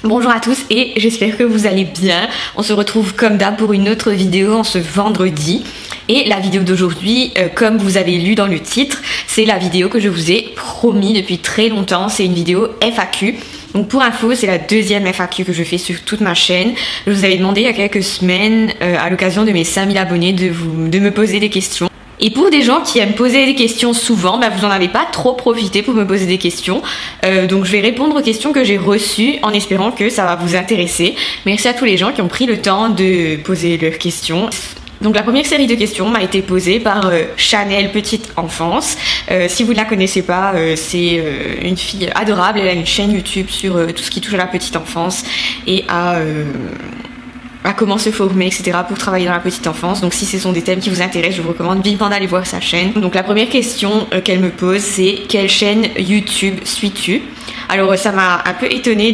Bonjour à tous et j'espère que vous allez bien. On se retrouve comme d'hab pour une autre vidéo en ce vendredi. Et la vidéo d'aujourd'hui, comme vous avez lu dans le titre, c'est la vidéo que je vous ai promis depuis très longtemps. C'est une vidéo FAQ. Donc pour info, c'est la deuxième FAQ que je fais sur toute ma chaîne. Je vous avais demandé il y a quelques semaines, à l'occasion de mes 5000 abonnés, de me poser des questions. Et pour des gens qui aiment poser des questions souvent, vous n'en avez pas trop profité pour me poser des questions. Donc je vais répondre aux questions que j'ai reçues en espérant que ça va vous intéresser. Merci à tous les gens qui ont pris le temps de poser leurs questions. Donc la première série de questions m'a été posée par Chanel Petite Enfance. Si vous ne la connaissez pas, c'est une fille adorable. Elle a une chaîne YouTube sur tout ce qui touche à la petite enfance et à comment se former, etc. pour travailler dans la petite enfance. Donc si ce sont des thèmes qui vous intéressent, je vous recommande vivement d'aller voir sa chaîne. Donc la première question qu'elle me pose, c'est quelle chaîne YouTube suis-tu? Alors ça m'a un peu étonnée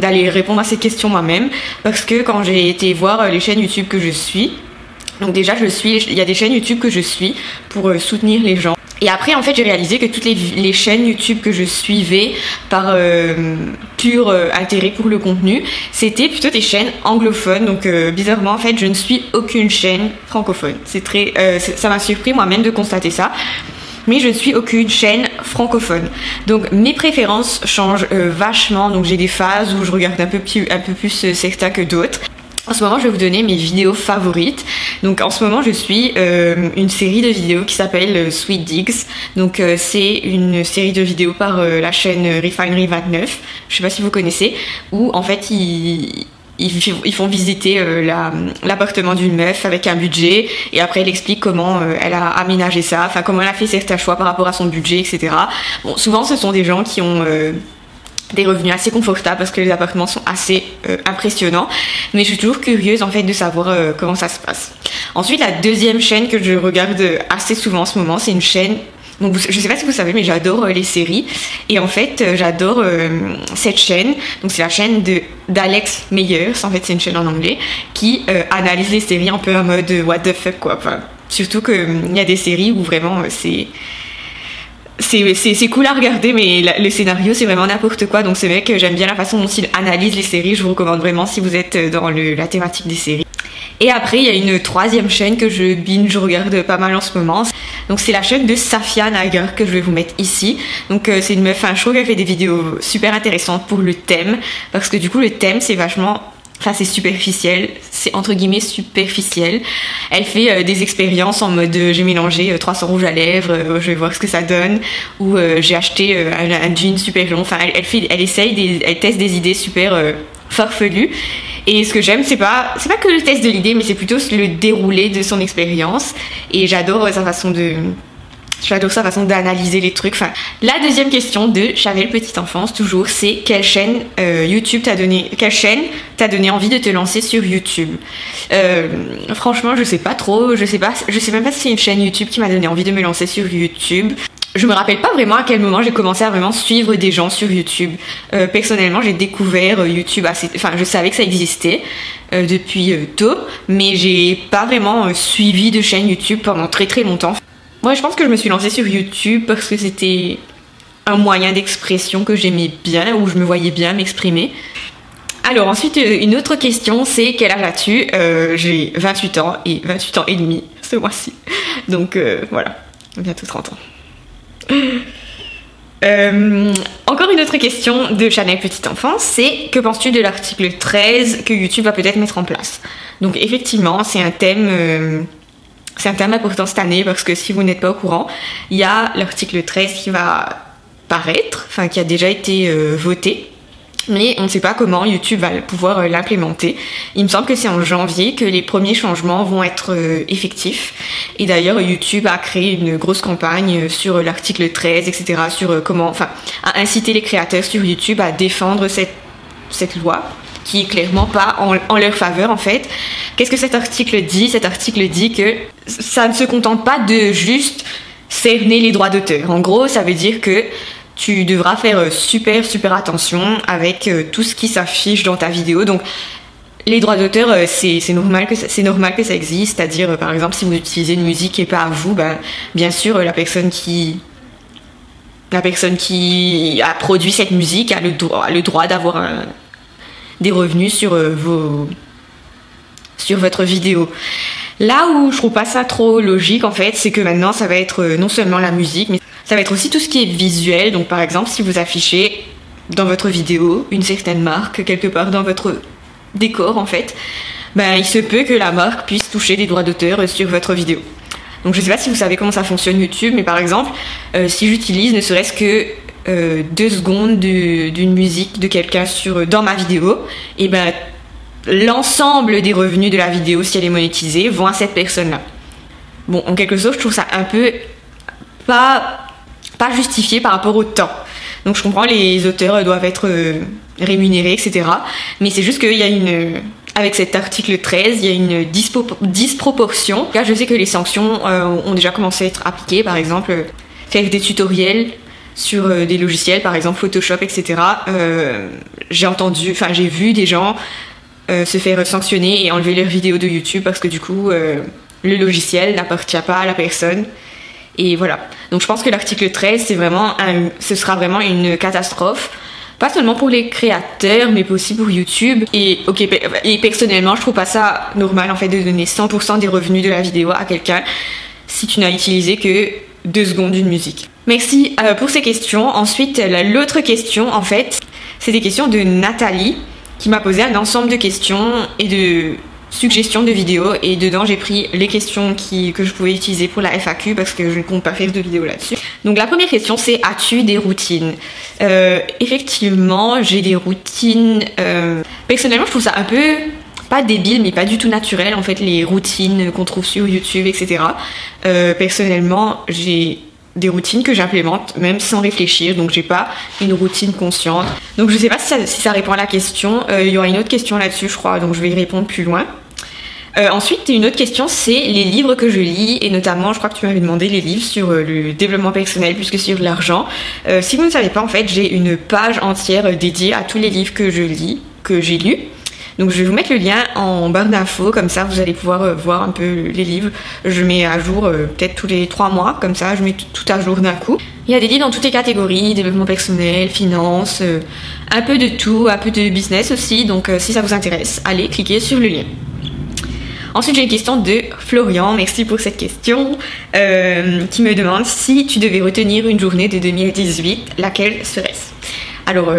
d'aller répondre à cette question moi-même, parce que quand j'ai été voir les chaînes YouTube que je suis, donc déjà il y a des chaînes YouTube que je suis pour soutenir les gens. Et après, en fait, j'ai réalisé que toutes les chaînes YouTube que je suivais par pur intérêt pour le contenu, c'était plutôt des chaînes anglophones. Donc, bizarrement, en fait, je ne suis aucune chaîne francophone. Ça m'a surpris moi-même de constater ça. Mais je ne suis aucune chaîne francophone. Donc, mes préférences changent vachement. Donc, j'ai des phases où je regarde un peu plus certains que d'autres. En ce moment, je vais vous donner mes vidéos favorites. Donc, en ce moment, je suis une série de vidéos qui s'appelle Sweet Digs. Donc, c'est une série de vidéos par la chaîne Refinery 29. Je sais pas si vous connaissez. Où, en fait, ils font visiter l'appartement d'une meuf avec un budget. Et après, elle explique comment elle a aménagé ça. Enfin, comment elle a fait certains choix par rapport à son budget, etc. Bon, souvent, ce sont des gens qui ont des revenus assez confortables parce que les appartements sont assez impressionnants, mais je suis toujours curieuse en fait de savoir comment ça se passe. Ensuite, la deuxième chaîne que je regarde assez souvent en ce moment, c'est une chaîne, donc je sais pas si vous savez, mais j'adore les séries, et en fait j'adore cette chaîne. Donc c'est la chaîne d'Alex Meyers, en fait c'est une chaîne en anglais qui analyse les séries un peu en mode what the fuck quoi. Enfin, surtout qu'il y a des séries où vraiment c'est cool à regarder, mais le scénario c'est vraiment n'importe quoi. Donc c'est vrai que j'aime bien la façon dont il analyse les séries. Je vous recommande vraiment si vous êtes dans la thématique des séries. Et après il y a une troisième chaîne que je regarde pas mal en ce moment. Donc c'est la chaîne de Safia Nagar que je vais vous mettre ici. Donc c'est une meuf, je trouve qu'elle fait des vidéos super intéressantes pour le thème, parce que du coup le thème c'est vachement... Enfin, c'est superficiel, c'est entre guillemets superficiel. Elle fait des expériences en mode j'ai mélangé 300 rouges à lèvres, je vais voir ce que ça donne, ou j'ai acheté un jean super long. Enfin, elle teste des idées super farfelues. Et ce que j'aime, c'est pas que le test de l'idée, mais c'est plutôt le déroulé de son expérience. Et j'adore sa façon d'analyser les trucs. Enfin, la deuxième question de Chanel Petite Enfance, toujours, c'est quelle chaîne t'a donné envie de te lancer sur YouTube? Franchement, je sais pas trop. Je sais même pas si c'est une chaîne YouTube qui m'a donné envie de me lancer sur YouTube. Je me rappelle pas vraiment à quel moment j'ai commencé à vraiment suivre des gens sur YouTube. Personnellement, j'ai découvert YouTube je savais que ça existait depuis tôt, mais j'ai pas vraiment suivi de chaîne YouTube pendant très très longtemps. Moi, je pense que je me suis lancée sur YouTube parce que c'était un moyen d'expression que j'aimais bien, où je me voyais bien m'exprimer. Alors ensuite, une autre question, c'est quel âge as-tu? J'ai 28 ans et 28 ans et demi ce mois-ci. Donc voilà, bientôt 30 ans. Encore une autre question de Chanel Petite Enfance, c'est que penses-tu de l'article 13 que YouTube va peut-être mettre en place? Donc effectivement, c'est un thème important cette année, parce que si vous n'êtes pas au courant, il y a l'article 13 qui va paraître, qui a déjà été voté, mais on ne sait pas comment YouTube va pouvoir l'implémenter. Il me semble que c'est en janvier que les premiers changements vont être effectifs. Et d'ailleurs, YouTube a créé une grosse campagne sur l'article 13, etc., sur à inciter les créateurs sur YouTube à défendre cette loi, qui est clairement pas en leur faveur en fait. Qu'est-ce que cet article dit? Cet article dit que ça ne se contente pas de juste cerner les droits d'auteur. En gros, ça veut dire que tu devras faire super attention avec tout ce qui s'affiche dans ta vidéo. Donc les droits d'auteur, c'est normal que ça existe. C'est-à-dire, par exemple, si vous utilisez une musique qui n'est pas à vous, bien sûr, la personne qui a produit cette musique a le droit d'avoir des revenus sur votre vidéo. Là où je trouve pas ça trop logique en fait, c'est que maintenant ça va être non seulement la musique, mais ça va être aussi tout ce qui est visuel. Donc par exemple, si vous affichez dans votre vidéo une certaine marque quelque part dans votre décor en fait, ben il se peut que la marque puisse toucher des droits d'auteur sur votre vidéo. Donc je sais pas si vous savez comment ça fonctionne YouTube, mais par exemple, si j'utilise ne serait-ce que 2 secondes d'une musique de quelqu'un dans ma vidéo, et ben l'ensemble des revenus de la vidéo, si elle est monétisée, vont à cette personne-là. Bon, en quelque sorte, je trouve ça un peu pas justifié par rapport au temps. Donc je comprends, les auteurs doivent être rémunérés, etc. Mais c'est juste qu'il y a avec cet article 13, il y a une disproportion. Là, je sais que les sanctions ont déjà commencé à être appliquées, par exemple, faire des tutoriels sur des logiciels, par exemple Photoshop, etc. J'ai vu des gens se faire sanctionner et enlever leurs vidéos de YouTube parce que du coup, le logiciel n'appartient pas à la personne. Et voilà. Donc je pense que l'article 13, ce sera vraiment une catastrophe. Pas seulement pour les créateurs, mais aussi pour YouTube. Et personnellement, je trouve pas ça normal en fait de donner 100% des revenus de la vidéo à quelqu'un si tu n'as utilisé que 2 secondes d'une musique. Merci pour ces questions. Ensuite, l'autre question, en fait, c'est des questions de Nathalie qui m'a posé un ensemble de questions et de suggestions de vidéos, et dedans j'ai pris les questions que je pouvais utiliser pour la FAQ parce que je ne compte pas faire de vidéo là-dessus. Donc la première question, c'est: as-tu des routines? Effectivement, j'ai des routines. Personnellement, je trouve ça un peu pas débile, mais pas du tout naturel en fait, les routines qu'on trouve sur YouTube, etc. Personnellement, j'ai des routines que j'implémente même sans réfléchir, donc j'ai pas une routine consciente. Donc je sais pas si ça répond à la question. Il y aura une autre question là-dessus, je crois, donc je vais y répondre plus loin. Ensuite, une autre question, c'est les livres que je lis, et notamment, je crois que tu m'avais demandé les livres sur le développement personnel plus que sur l'argent. Si vous ne savez pas, en fait, j'ai une page entière dédiée à tous les livres que je lis, que j'ai lus. Donc je vais vous mettre le lien en barre d'infos, comme ça vous allez pouvoir voir un peu les livres. Je mets à jour peut-être tous les 3 mois, comme ça je mets tout à jour d'un coup. Il y a des livres dans toutes les catégories, développement personnel, finance, un peu de tout, un peu de business aussi. Donc si ça vous intéresse, allez cliquer sur le lien. Ensuite, j'ai une question de Florian, merci pour cette question, qui me demande: si tu devais retenir une journée de 2018, laquelle serait-ce? Alors,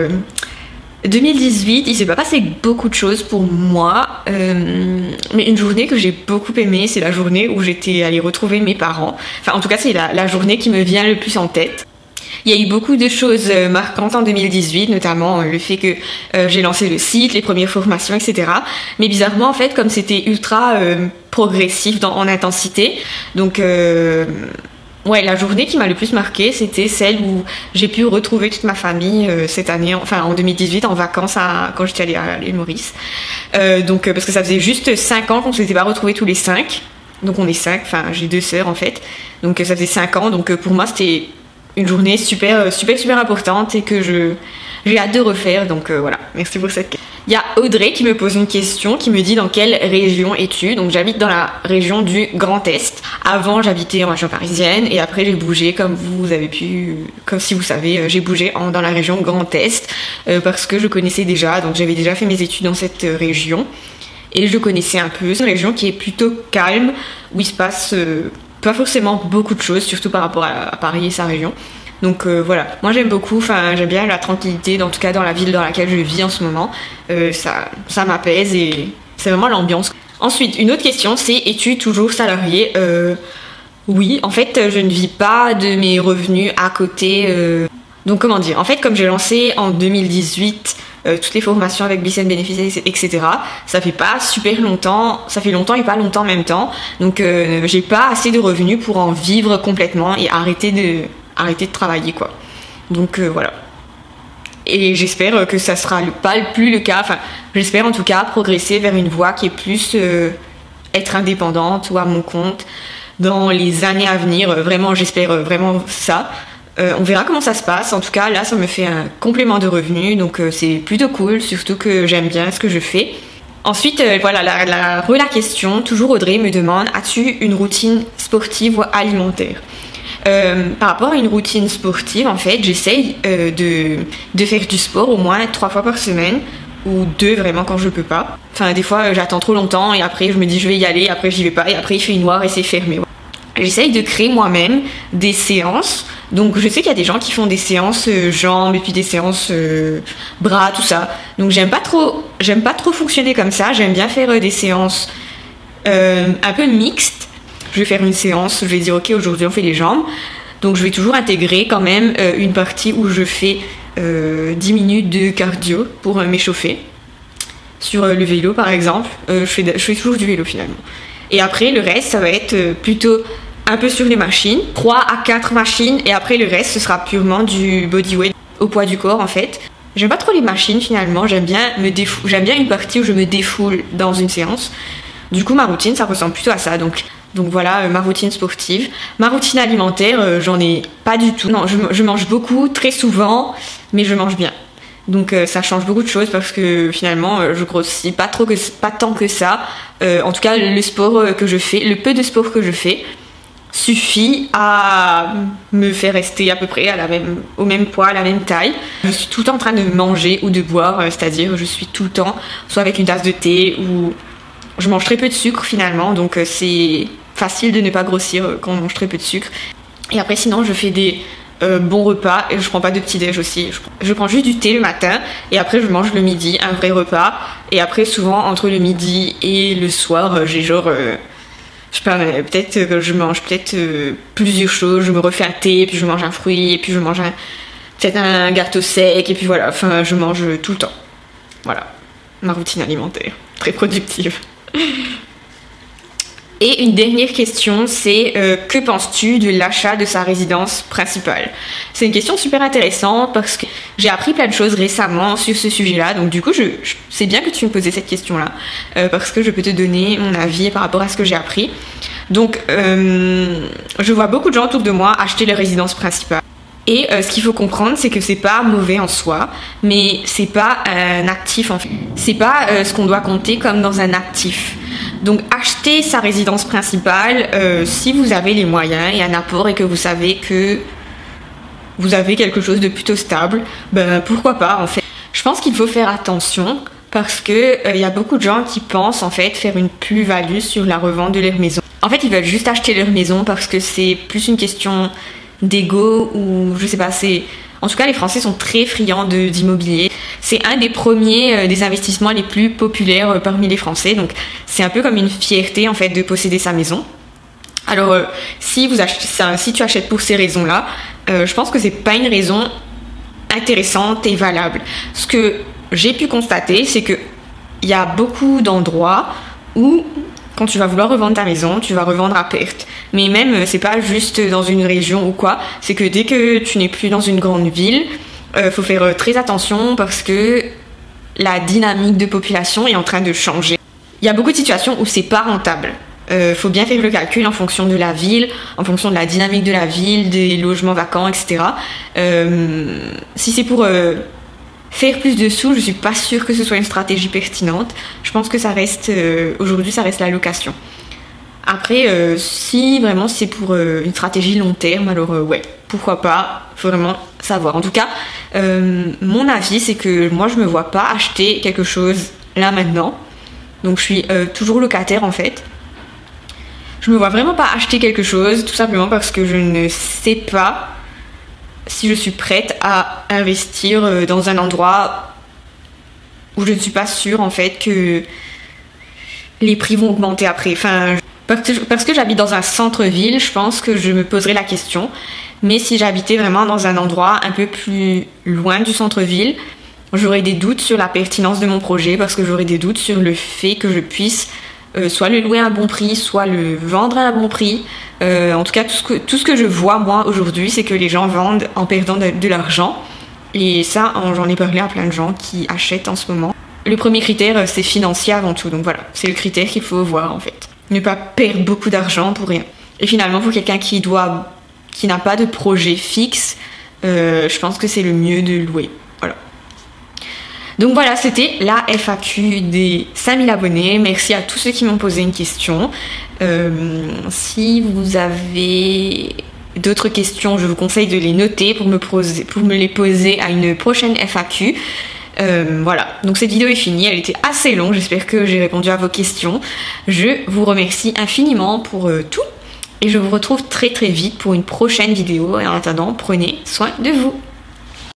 2018, il s'est pas passé beaucoup de choses pour moi, mais une journée que j'ai beaucoup aimée, c'est la journée où j'étais allée retrouver mes parents. Enfin, en tout cas, c'est la journée qui me vient le plus en tête. Il y a eu beaucoup de choses marquantes en 2018, notamment le fait que j'ai lancé le site, les premières formations, etc. Mais bizarrement, en fait, comme c'était ultra progressif en intensité, donc ouais, la journée qui m'a le plus marquée, c'était celle où j'ai pu retrouver toute ma famille cette année, enfin en 2018, en vacances quand j'étais allée à l'île Maurice. Donc parce que ça faisait juste 5 ans qu'on ne s'était pas retrouvés tous les 5. Donc on est 5, enfin j'ai 2 sœurs en fait. Donc ça faisait 5 ans, donc pour moi c'était une journée super importante et que j'ai hâte de refaire. Donc voilà, merci pour cette question. Il y a Audrey qui me pose une question, qui me dit: dans quelle région es-tu? Donc j'habite dans la région du Grand Est. Avant j'habitais en région parisienne et après j'ai bougé, comme si vous savez, j'ai bougé dans la région Grand Est parce que je connaissais déjà, donc j'avais déjà fait mes études dans cette région et je connaissais un peu. C'est une région qui est plutôt calme, où il se passe pas forcément beaucoup de choses, surtout par rapport à Paris et sa région. Donc voilà, moi j'aime beaucoup, j'aime bien la tranquillité, en tout cas dans la ville dans laquelle je vis en ce moment. Ça m'apaise et c'est vraiment l'ambiance. Ensuite, une autre question, c'est: es-tu toujours salarié? Oui, en fait je ne vis pas de mes revenus à côté. Donc comment dire, en fait comme j'ai lancé en 2018 toutes les formations avec Bliss & Benefits, etc. Ça fait pas super longtemps, ça fait longtemps et pas longtemps en même temps. Donc j'ai pas assez de revenus pour en vivre complètement et arrêter de travailler quoi. Donc voilà. Et j'espère que ça sera pas plus le cas. Enfin, j'espère en tout cas progresser vers une voie qui est plus être indépendante ou à mon compte dans les années à venir. Vraiment, j'espère vraiment ça. On verra comment ça se passe. En tout cas, là, ça me fait un complément de revenus, donc c'est plutôt cool, surtout que j'aime bien ce que je fais. Ensuite, voilà, la question, toujours Audrey me demande: as-tu une routine sportive ou alimentaire? Par rapport à une routine sportive, en fait, j'essaye de faire du sport au moins 3 fois par semaine ou 2 vraiment quand je peux pas. Enfin des fois j'attends trop longtemps et après je me dis je vais y aller, après j'y vais pas et après il fait noir et c'est fermé. J'essaye de créer moi-même des séances. Donc je sais qu'il y a des gens qui font des séances jambes et puis des séances bras, tout ça. Donc j'aime pas trop fonctionner comme ça. J'aime bien faire des séances un peu mixtes. Je vais faire une séance, je vais dire ok aujourd'hui on fait les jambes. Donc je vais toujours intégrer quand même une partie où je fais 10 minutes de cardio pour m'échauffer. Sur le vélo par exemple. Je fais toujours du vélo finalement. Et après, le reste, ça va être plutôt un peu sur les machines. 3 à 4 machines. Et après, le reste, ce sera purement du bodyweight au poids du corps, en fait. J'aime pas trop les machines, finalement. J'aime bien une partie où je me défoule dans une séance. Du coup, ma routine, ça ressemble plutôt à ça. Donc voilà, ma routine sportive. Ma routine alimentaire, j'en ai pas du tout. Non, je mange beaucoup, très souvent, mais je mange bien. Donc ça change beaucoup de choses parce que finalement je grossis pas tant que ça. En tout cas le sport que je fais, le peu de sport que je fais suffit à me faire rester à peu près au même poids, à la même taille. Je suis tout le temps en train de manger ou de boire, c'est-à-dire je suis tout le temps soit avec une tasse de thé ou je mange très peu de sucre finalement, donc c'est facile de ne pas grossir quand on mange très peu de sucre. Et après sinon je fais des bons repas et je prends pas de petit déj aussi. Je prends juste du thé le matin et après je mange le midi un vrai repas et après souvent entre le midi et le soir j'ai genre je sais pas, peut-être que je mange plusieurs choses, je me refais un thé et puis je mange un fruit et puis je mange peut-être un gâteau sec et puis voilà, enfin je mange tout le temps. Voilà, ma routine alimentaire, très productive. Et une dernière question, c'est que penses-tu de l'achat de sa résidence principale? C'est une question super intéressante parce que j'ai appris plein de choses récemment sur ce sujet-là. Donc du coup, c'est bien que tu me posais cette question-là parce que je peux te donner mon avis par rapport à ce que j'ai appris. Donc, je vois beaucoup de gens autour de moi acheter leur résidence principale. Et ce qu'il faut comprendre, c'est que c'est pas mauvais en soi, mais c'est pas un actif en fait. C'est pas ce qu'on doit compter comme dans un actif. Donc acheter sa résidence principale, si vous avez les moyens et un apport et que vous savez que vous avez quelque chose de plutôt stable, ben pourquoi pas en fait. Je pense qu'il faut faire attention parce que y a beaucoup de gens qui pensent en fait faire une plus-value sur la revente de leur maison. En fait, ils veulent juste acheter leur maison parce que c'est plus une question d'ego ou je sais pas, en tout cas les Français sont très friands d'immobilier. C'est un des premiers des investissements les plus populaires parmi les Français, donc c'est un peu comme une fierté en fait de posséder sa maison. Alors si tu achètes pour ces raisons-là, je pense que c'est pas une raison intéressante et valable. Ce que j'ai pu constater, c'est que il y a beaucoup d'endroits où quand tu vas vouloir revendre ta maison, tu vas revendre à perte. Mais même, c'est pas juste dans une région ou quoi, c'est que dès que tu n'es plus dans une grande ville, faut faire très attention parce que la dynamique de population est en train de changer. Il y a beaucoup de situations où c'est pas rentable. Faut bien faire le calcul en fonction de la ville, en fonction de la dynamique de la ville, des logements vacants, etc. Si c'est pour faire plus de sous, je suis pas sûre que ce soit une stratégie pertinente. Je pense que ça reste aujourd'hui, ça reste la location. Après, si vraiment c'est pour une stratégie long terme, alors ouais, pourquoi pas, faut vraiment savoir. En tout cas, mon avis, c'est que moi, je me vois pas acheter quelque chose là maintenant. Donc, je suis toujours locataire en fait. Je me vois vraiment pas acheter quelque chose, tout simplement parce que je ne sais pas si je suis prête à investir dans un endroit où je ne suis pas sûre en fait que les prix vont augmenter après. Enfin, parce que j'habite dans un centre-ville, je pense que je me poserais la question. Mais si j'habitais vraiment dans un endroit un peu plus loin du centre-ville, j'aurais des doutes sur la pertinence de mon projet parce que j'aurais des doutes sur le fait que je puisse soit le louer à un bon prix, soit le vendre à un bon prix. En tout cas, tout ce que je vois moi aujourd'hui, c'est que les gens vendent en perdant de l'argent. Et ça, j'en ai parlé à plein de gens qui achètent en ce moment. Le premier critère, c'est financier avant tout. Donc voilà, c'est le critère qu'il faut voir en fait. Ne pas perdre beaucoup d'argent pour rien. Et finalement, pour quelqu'un qui n'a pas de projet fixe, je pense que c'est le mieux de louer. Voilà. Donc voilà, c'était la FAQ des 5000 abonnés. Merci à tous ceux qui m'ont posé une question. Si vous avez d'autres questions, je vous conseille de les noter pour me les poser à une prochaine FAQ. Voilà, donc cette vidéo est finie, elle était assez longue, j'espère que j'ai répondu à vos questions. Je vous remercie infiniment pour tout et je vous retrouve très vite pour une prochaine vidéo et en attendant, prenez soin de vous.